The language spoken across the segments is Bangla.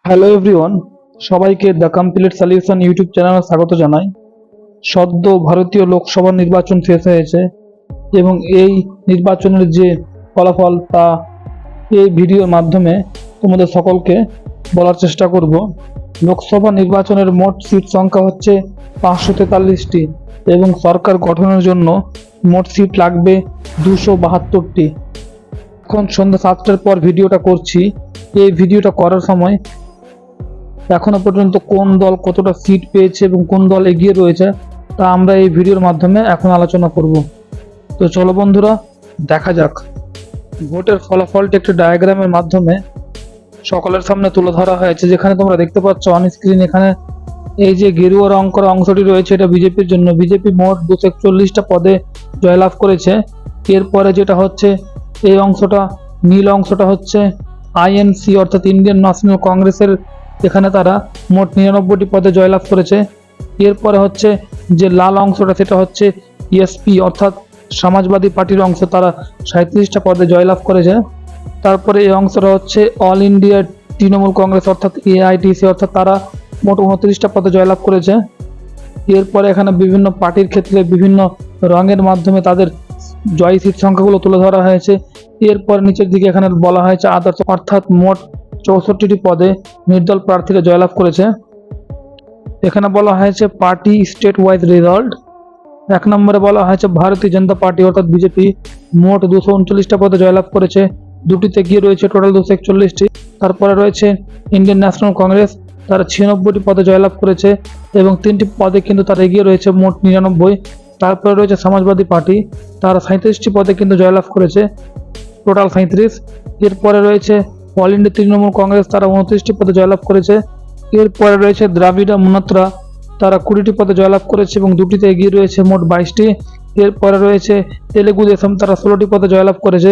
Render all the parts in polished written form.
হ্যালো এভরিওয়ান, সবাইকে দ্য কমপ্লিট সলিউশন ইউটিউব চ্যানেলে স্বাগত জানাই। সদ্য ভারতীয় লোকসভা নির্বাচন শেষ হয়েছে এবং এই নির্বাচনের যে ফলাফল তা এই ভিডিওর মাধ্যমে তোমাদের সকলকে বলার চেষ্টা করব। লোকসভা নির্বাচনের মোট সিট সংখ্যা হচ্ছে 543টি এবং সরকার গঠনের জন্য মোট সিট লাগবে 272টি। এখন সন্ধ্যা 7টার পর ভিডিওটা করছি। এই ভিডিওটা করার সময় এখনো পর্যন্ত কোন দল কতটা সিট পেয়েছে এবং কোন দল এগিয়ে রয়েছে তা আমরা এই ভিডিওর মাধ্যমে এখন আলোচনা করব। তো চলো বন্ধুরা, দেখা যাক। ভোটের ফলাফলটি একটি ডায়াগ্রামের মাধ্যমে সকলের সামনে তুলে ধরা হয়েছে, যেখানে তোমরা দেখতে পাচ্ছ অন স্ক্রিন। এখানে এই যে গেরুয়া রং করা অংশটি রয়েছে, এটা বিজেপির জন্য। বিজেপি মোট 241টা পদে জয়লাভ করেছে। এরপরে যেটা হচ্ছে এই অংশটা, নীল অংশটা হচ্ছে আইএনসি অর্থাৎ ইন্ডিয়ান ন্যাশনাল কংগ্রেসের, এখানে তারা মোট 99টি পদে জয়লাভ করেছে। এরপরে হচ্ছে যে লাল অংশটা, সেটা হচ্ছে এসপি অর্থাৎ সমাজবাদী পার্টির অংশ, তারা 37টা পদে জয়লাভ করেছে। তারপরে এই অংশটা হচ্ছে অল ইন্ডিয়া তৃণমূল কংগ্রেস অর্থাৎ এআইটিসি, অর্থাৎ তারা মোট 29টা পদে জয়লাভ করেছে। এরপরে এখানে বিভিন্ন পার্টির ক্ষেত্রে বিভিন্ন রঙের মাধ্যমে তাদের জয় সিট সংখ্যাগুলো তুলে ধরা হয়েছে। এরপর নিচের দিকে এখানে বলা হয়েছে আদার্স, অর্থাৎ মোট 64টি পদে নির্দল প্রার্থীরা জয়লাভ করেছে। এখানে বলা হয়েছে পার্টি স্টেট ওয়াইজ রেজাল্ট। 1 নম্বরে বলা হয়েছে ভারতীয় জনতা পার্টি অর্থাৎ বিজেপি মোট 239টা পদে জয়লাভ করেছে, দুটিতে গিয়ে রয়েছে টোটাল 241টি। তারপরে রয়েছে ইন্ডিয়ান ন্যাশনাল কংগ্রেস, তারা 96টি পদে জয়লাভ করেছে এবং 3টি পদে কিন্তু তারা এগিয়ে রয়েছে, মোট 99। তারপরে রয়েছে সমাজবাদী পার্টি, তারা 37টি পদে কিন্তু জয়লাভ করেছে, টোটাল 37। এরপরে রয়েছে অল ইন্ডিয়া তৃণমূল কংগ্রেস, তারা 29টি পদে জয়লাভ করেছে। এরপরে রয়েছে দ্রাবিড়া মুন্নাত্রা, তারা 20টি পদে জয়লাভ করেছে এবং দুটিতে এগিয়ে রয়েছে, মোট 22টি। এরপরে রয়েছে তেলেগু দেশম, তারা 16টি পদে জয়লাভ করেছে।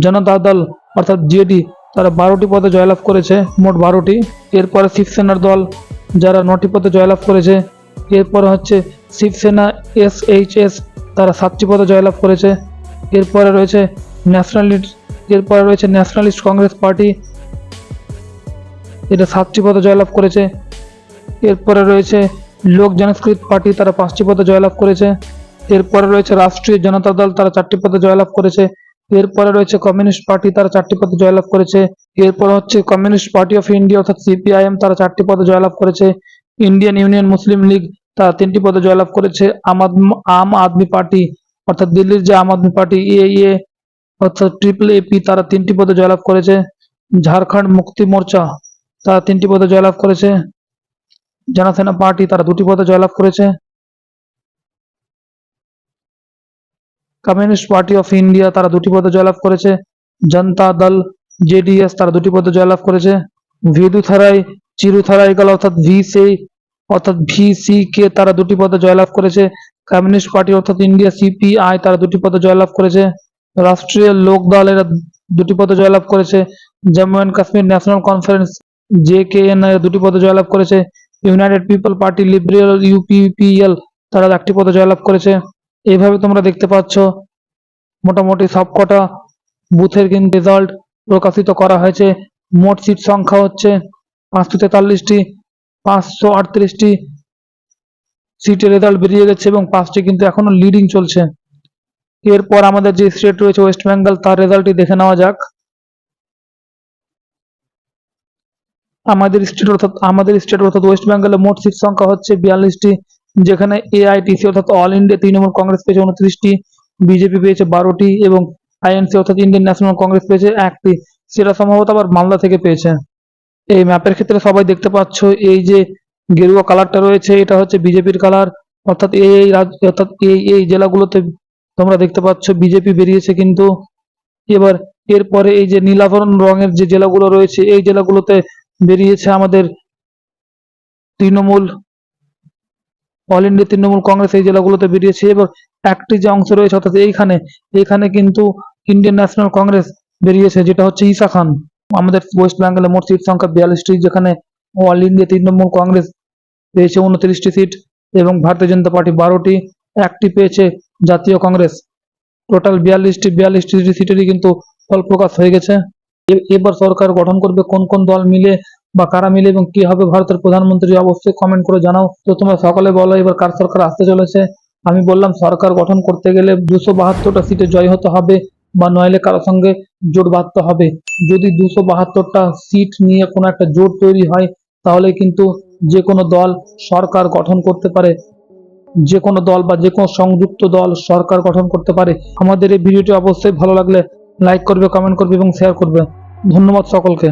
জনতা দল অর্থাৎ জেডি, তারা 12টি পদে জয়লাভ করেছে, মোট 12টি। এরপরে শিবসেনার দল, যারা 9টি পদে জয়লাভ করেছে। এরপরে হচ্ছে শিবসেনা এসএইচএস, তারা 7টি পদে জয়লাভ করেছে। এরপরে রয়েছে ন্যাশনালিস্ট কংগ্রেস পার্টি, এটা 7টি পদে জয়লাভ করেছে। এরপরে রয়েছে লোক জনস্কৃত পার্টি, তারা 5টি পদে জয়লাভ করেছে। এরপরে রয়েছে রাষ্ট্রীয় জনতা দল, তারা 4টি পদে জয়লাভ করেছে। এরপরে রয়েছে কমিউনিস্ট পার্টি, তারা 4টি পদে জয়লাভ করেছে। এরপর হচ্ছে কমিউনিস্ট পার্টি অফ ইন্ডিয়া অর্থাৎ সিপিআইএম, তারা 4টি পদে জয়লাভ করেছে। ইন্ডিয়ান ইউনিয়ন মুসলিম লীগ, তারা 3টি পদে জয়লাভ করেছে। আম আদমি পার্টি অর্থাৎ দিল্লির যে আম আদমি পার্টি এএ অর্থাৎ ট্রিপল এপি, তারা 3টি পদে জয়লাভ করেছে। ঝাড়খণ্ড মুক্তি মোর্চা, তারা 3টি পদে জয়লাভ করেছে। জনসেনা পার্টি, তারা 2টি পদে জয়লাভ করেছে। কমিউনিস্ট পার্টি অফ ইন্ডিয়া, তারা 2টি পদে জয়লাভ করেছে। জনতা দল জেডিএস, তারা 2টি পদে জয়লাভ করেছে। ভিদুথারাই চিরুথারাইকাল অর্থাৎ ভিসিকে, তারা 2টি পদে জয়লাভ করেছে। কমিউনিস্ট পার্টি অর্থাৎ ইন্ডিয়া সিপিআই, তারা 2টি পদে জয়লাভ করেছে। রাষ্ট্রীয় লোক দল, এরা 2টি পদে জয়লাভ করেছে। জম্মু অ্যান্ড কাশ্মীর ন্যাশনাল কনফারেন্স জেকেএন, এরা 2টি পদে জয়লাভ করেছে। ইউনাইটেড পিপল পার্টি লিবারেল ইউপিপিএল, তারা 1টি পদে জয়লাভ করেছে। এইভাবে তোমরা দেখতে পাচ্ছ মোটামুটি সবকটা বুথের কিন্তু রেজাল্ট প্রকাশিত করা হয়েছে। মোট সিট সংখ্যা হচ্ছে 543টি, 538টি সিটের রেজাল্ট বেরিয়ে গেছে এবং 5টি কিন্তু এখনো লিডিং চলছে। এরপর আমাদের যে স্টেট রয়েছে ওয়েস্ট বেঙ্গল, তার রেজাল্টটি দেখে নেওয়া যাক। আমাদের স্টেট অর্থাৎ ওয়েস্ট বেঙ্গলে মোট সিট সংখ্যা হচ্ছে 42টি, যেখানে এআইটিসি অর্থাৎ অল ইন্ডিয়া তৃণমূল কংগ্রেস পেয়েছে 29টি, বিজেপি পেয়েছে 12টি এবং আইএনসি অর্থাৎ ইন্ডিয়ান ন্যাশনাল কংগ্রেস পেয়েছে 1টি। সেটা সম্ভবত আবার মালদা থেকে পেয়েছে। এই ম্যাপের ক্ষেত্রে সবাই দেখতে পাচ্ছ এই যে গেরুয়া কালারটা রয়েছে, এটা হচ্ছে বিজেপির কালার, অর্থাৎ এই জেলাগুলোতে তোমরা দেখতে পাচ্ছ বিজেপি বেরিয়েছে। কিন্তু এবার এরপরে এই যে নীলাভরণ রঙের যে জেলাগুলো রয়েছে, এই জেলাগুলোতে বেরিয়েছে আমাদের তৃণমূল, অল ইন্ডিয়া তৃণমূল কংগ্রেস, এই জেলাগুলোতে বেরিয়েছে। এবার একটি যে অংশ রয়েছে অর্থাৎ এইখানে কিন্তু ইন্ডিয়ান ন্যাশনাল কংগ্রেস বেরিয়েছে, যেটা হচ্ছে ঈসা খান। আমাদের ওয়েস্ট বেঙ্গলে মোট সিট সংখ্যা 42টি, যেখানে অল ইন্ডিয়া তৃণমূল কংগ্রেস পেয়েছে 29টি সিট এবং ভারতীয় জনতা পার্টি 12টি, 1টি পেয়েছে জাতীয় কংগ্রেস। টোটাল 42টি সিটেরই কিন্তু ফল প্রকাশ হয়ে গেছে। এবার সরকার গঠন করবে কোন কোন দল মিলে বা কারা মিলে এবং কি হবে ভারতের প্রধানমন্ত্রী, অবশ্যই কমেন্ট করে জানাও। তো তোমরা সকলে বলো এবার কার সরকার আসতে চলেছে। আমি বললাম সরকার গঠন করতে গেলে 272টা সিটে জয় হতে হবে, বা নইলে কারোর সঙ্গে জোট বাঁধতে হবে। যদি 272টা সিট নিয়ে কোনো একটা জোট তৈরি হয়, তাহলে কিন্তু যে কোনো দল সরকার গঠন করতে পারে, যে কোনো দল বা যে কোনো সংযুক্ত দল সরকার গঠন করতে পারে। আমাদের এই ভিডিওটি অবশ্যই ভালো লাগলে লাইক করবে, কমেন্ট করবে এবং শেয়ার করবে। ধন্যবাদ সকলকে।